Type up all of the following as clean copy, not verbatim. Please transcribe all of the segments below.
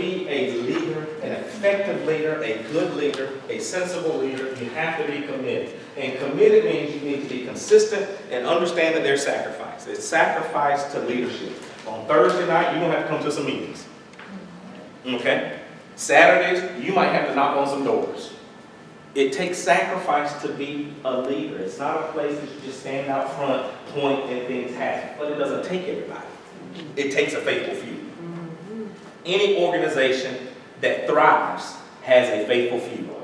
be a leader, an effective leader, a good leader, a sensible leader, you have to be committed. And committed means you need to be consistent and understand that there's sacrifice. It's sacrifice to leadership. On Thursday night, you're going to have to come to some meetings. Okay? Saturdays, you might have to knock on some doors. It takes sacrifice to be a leader. It's not a place that you just stand out front, point, and things happen. But it doesn't take everybody. It takes a faithful few. Any organization that thrives has a faithful few.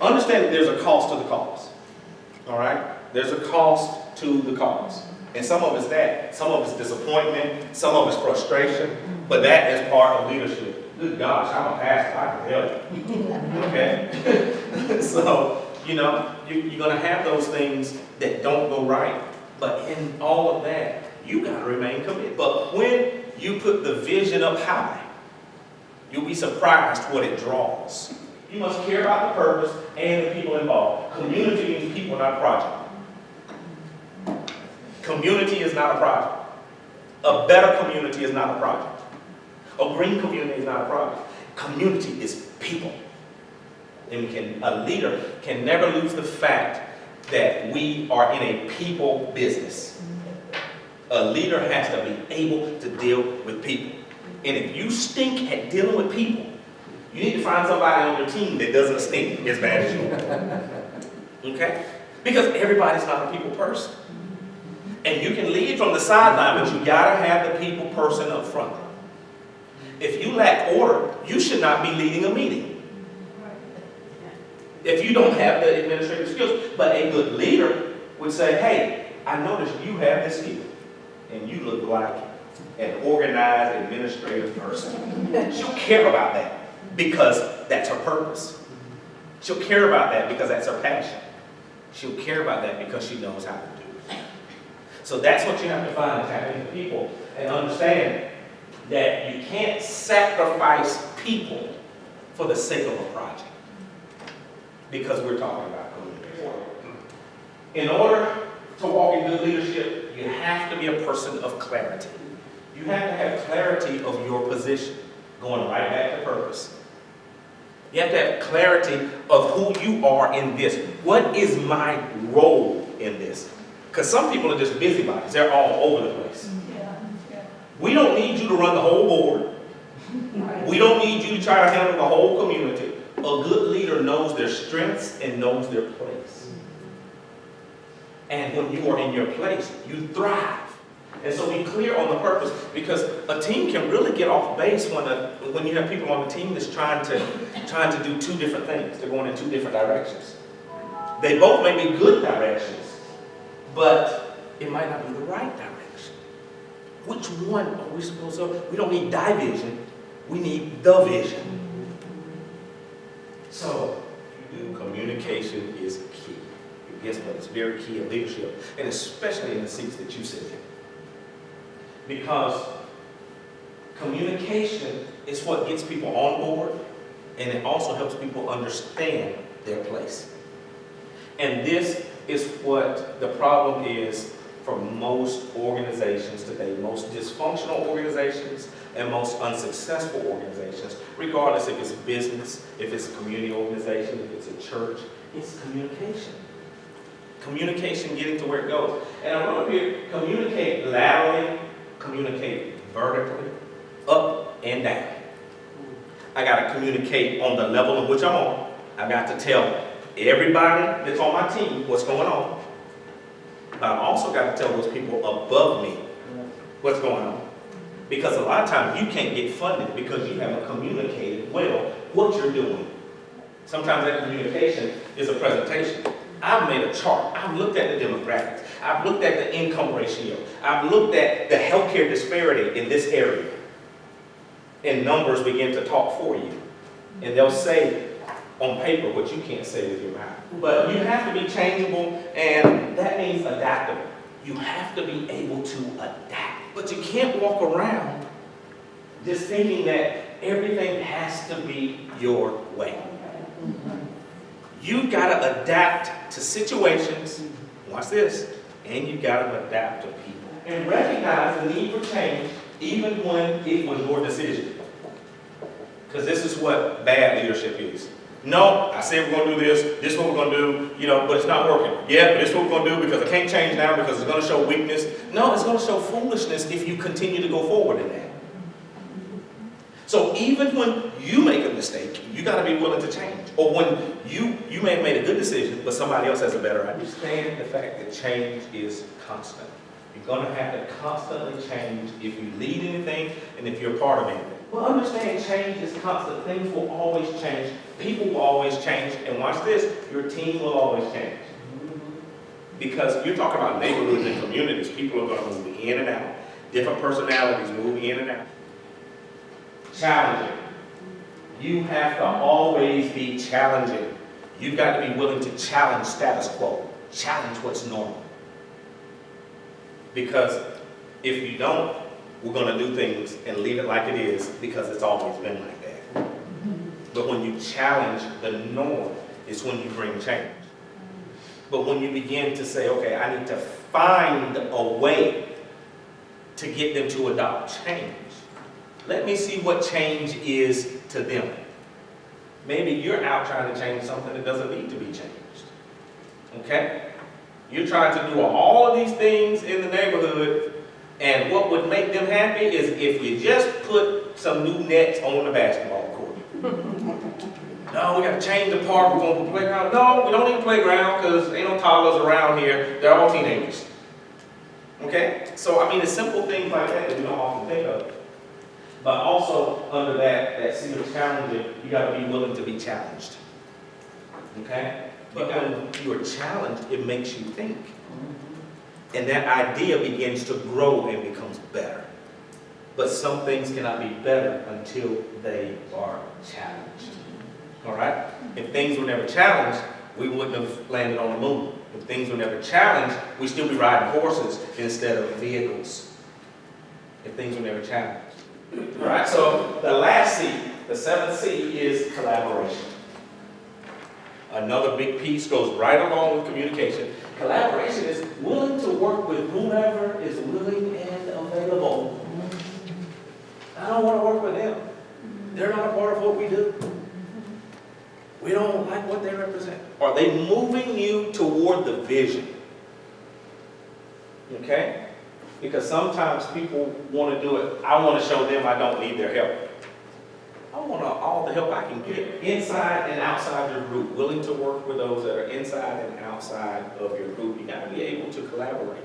Understand that there's a cost to the cause. All right? There's a cost to the cause. And some of it's that. Some of it's disappointment. Some of it's frustration. But that is part of leadership. Good gosh, I'm a pastor. I can help you. Okay? So, you're going to have those things that don't go right. But in all of that, you got to remain committed. But when you put the vision up high, you'll be surprised what it draws. You must care about the purpose and the people involved. Community means people, not a project. Community is not a project. A better community is not a project. A green community is not a project. Community is people. And a leader can never lose the fact that we are in a people business. A leader has to be able to deal with people. And if you stink at dealing with people, you need to find somebody on your team that doesn't stink as bad as you. Okay? Because everybody's not a people person. And you can lead from the sideline, but you gotta have the people person up front. If you lack order, you should not be leading a meeting. If you don't have the administrative skills. But a good leader would say, hey, I noticed you have this skill, and you look like an organized administrative person. She'll care about that because that's her purpose. She'll care about that because that's her passion. She'll care about that because she knows how to do it. So that's what you have to find, is having the people and understand that you can't sacrifice people for the sake of a project. Because we're talking about community. In order to walk in good leadership, you have to be a person of clarity. You have to have clarity of your position, going right back to purpose. You have to have clarity of who you are in this. What is my role in this? Because some people are just busybodies. They're all over the place. We don't need you to run the whole board. We don't need you to try to handle the whole community. A good leader knows their strengths and knows their place. And when you are in your place, you thrive. And so be clear on the purpose, because a team can really get off base when you have people on the team that's trying to do two different things. They're going in two different directions. They both may be good directions, but it might not be the right direction. Which one are we supposed to? We don't need division. We need the vision. So, communication is key. Guess what? It's very key in leadership, and especially in the seats that you sit in. Because communication is what gets people on board, and it also helps people understand their place. And this is what the problem is for most organizations today, most dysfunctional organizations and most unsuccessful organizations, regardless if it's business, if it's a community organization, if it's a church, it's communication. Communication getting to where it goes. And I wrote here, communicate laterally, communicate vertically, up and down. I got to communicate on the level of which I'm on. I got to tell everybody that's on my team what's going on. But I also got to tell those people above me what's going on. Because a lot of times you can't get funded because you haven't communicated well what you're doing. Sometimes that communication is a presentation. I've made a chart. I've looked at the demographics. I've looked at the income ratio. I've looked at the healthcare disparity in this area. And numbers begin to talk for you. And they'll say on paper what you can't say with your mouth. But you have to be changeable, and that means adaptable. You have to be able to adapt. But you can't walk around just thinking that everything has to be your way. You got to adapt to situations, watch this, and you got to adapt to people. And recognize the need for change even when it was your decision. Because this is what bad leadership is. No, I said we're going to do this. This is what we're going to do, but it's not working. Yeah, but this is what we're going to do because I can't change now because it's going to show weakness. No, it's going to show foolishness if you continue to go forward in that. So even when you make a mistake, you got to be willing to change. Or when you may have made a good decision, but somebody else has a better idea. Understand the fact that change is constant. You're going to have to constantly change if you lead anything and if you're a part of anything. Well, understand change is constant. Things will always change. People will always change. And watch this, your team will always change. Because you're talking about neighborhoods and communities. People are going to move in and out. Different personalities move in and out. Challenging. You have to always be challenging. You've got to be willing to challenge status quo. Challenge what's normal. Because if you don't, we're going to do things and leave it like it is because it's always been like that. But when you challenge the norm, it's when you bring change. But when you begin to say, okay, I need to find a way to get them to adopt change. Let me see what change is to them. Maybe you're out trying to change something that doesn't need to be changed. Okay? You're trying to do all of these things in the neighborhood, and what would make them happy is if you just put some new nets on the basketball court. No, we got to change the park, we're going to put a playground. No, we don't need a playground because ain't no toddlers around here. They're all teenagers. Okay? So, I mean, it's simple things like that that we don't often think of. But also, under that seal of challenging, you got to be willing to be challenged. Okay? But when you are challenged, it makes you think. And that idea begins to grow and becomes better. But some things cannot be better until they are challenged. All right? If things were never challenged, we wouldn't have landed on the moon. If things were never challenged, we'd still be riding horses instead of vehicles. If things were never challenged. All right, so the last C, the seventh C, is collaboration. Another big piece goes right along with communication. Collaboration is willing to work with whomever is willing and available. I don't want to work with them. They're not a part of what we do. We don't like what they represent. Are they moving you toward the vision? Okay? Because sometimes people want to do it. I want to show them I don't need their help. I want all the help I can get inside and outside your group. Willing to work with those that are inside and outside of your group. You got to be able to collaborate.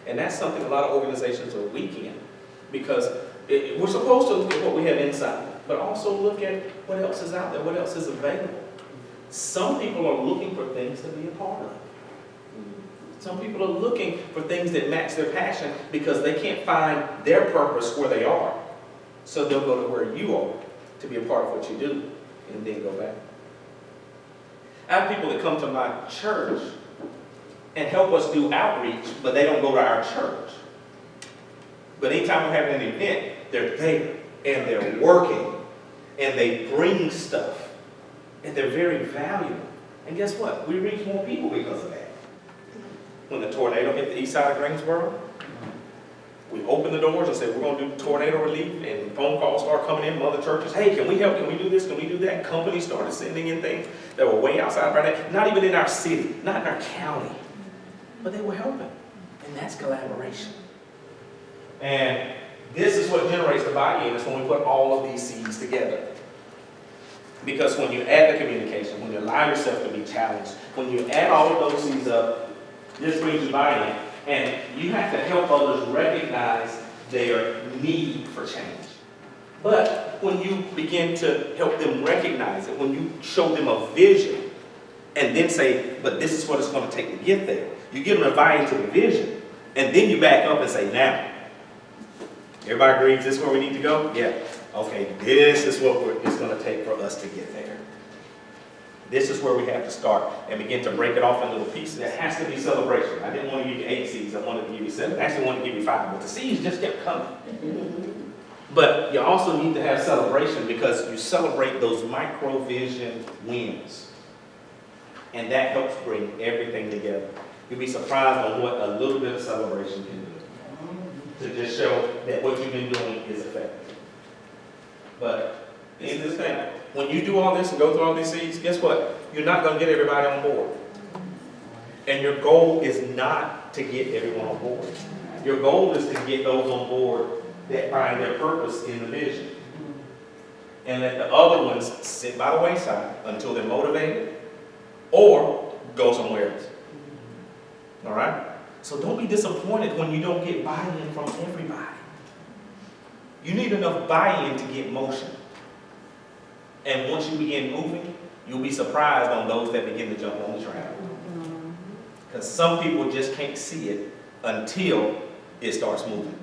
And that's something a lot of organizations are weak in. Because we're supposed to look at what we have inside, but also look at what else is out there, what else is available. Some people are looking for things to be a part of. Some people are looking for things that match their passion because they can't find their purpose where they are. So they'll go to where you are to be a part of what you do and then go back. I have people that come to my church and help us do outreach, but they don't go to our church. But anytime we're having an event, they're there and they're working and they bring stuff and they're very valuable. And guess what? We reach more people because of that. When the tornado hit the east side of Greensboro, we opened the doors and said, we're going to do tornado relief, and phone calls start coming in from other churches. Hey, can we help? Can we do this? Can we do that? Companies started sending in things that were way outside right now, not even in our city, not in our county, but they were helping. And that's collaboration. And this is what generates the buy-in, is when we put all of these seeds together. Because when you add the communication, when you allow yourself to be challenged, when you add all of those seeds up, this brings you buy-in. And you have to help others recognize their need for change. But when you begin to help them recognize it, when you show them a vision, and then say, but this is what it's going to take to get there. You get them to buy into the vision, and then you back up and say, now, everybody agrees this is where we need to go? Yeah. Okay, this is what it's going to take for us to get there. This is where we have to start and begin to break it off in little pieces. There has to be celebration. I didn't want to give you 8 seeds. I wanted to give you 7. I actually wanted to give you 5, but the seeds just kept coming. But you also need to have celebration because you celebrate those micro-vision wins. And that helps bring everything together. You'll be surprised on what a little bit of celebration can do. To just show that what you've been doing is effective. But End of the thing. When you do all this and go through all these seeds, guess what? You're not going to get everybody on board. And your goal is not to get everyone on board. Your goal is to get those on board that find their purpose in the vision. And let the other ones sit by the wayside until they're motivated or go somewhere else. All right? So don't be disappointed when you don't get buy-in from everybody. You need enough buy-in to get motion. And once you begin moving, you'll be surprised on those that begin to jump on the train. Because some people just can't see it until it starts moving.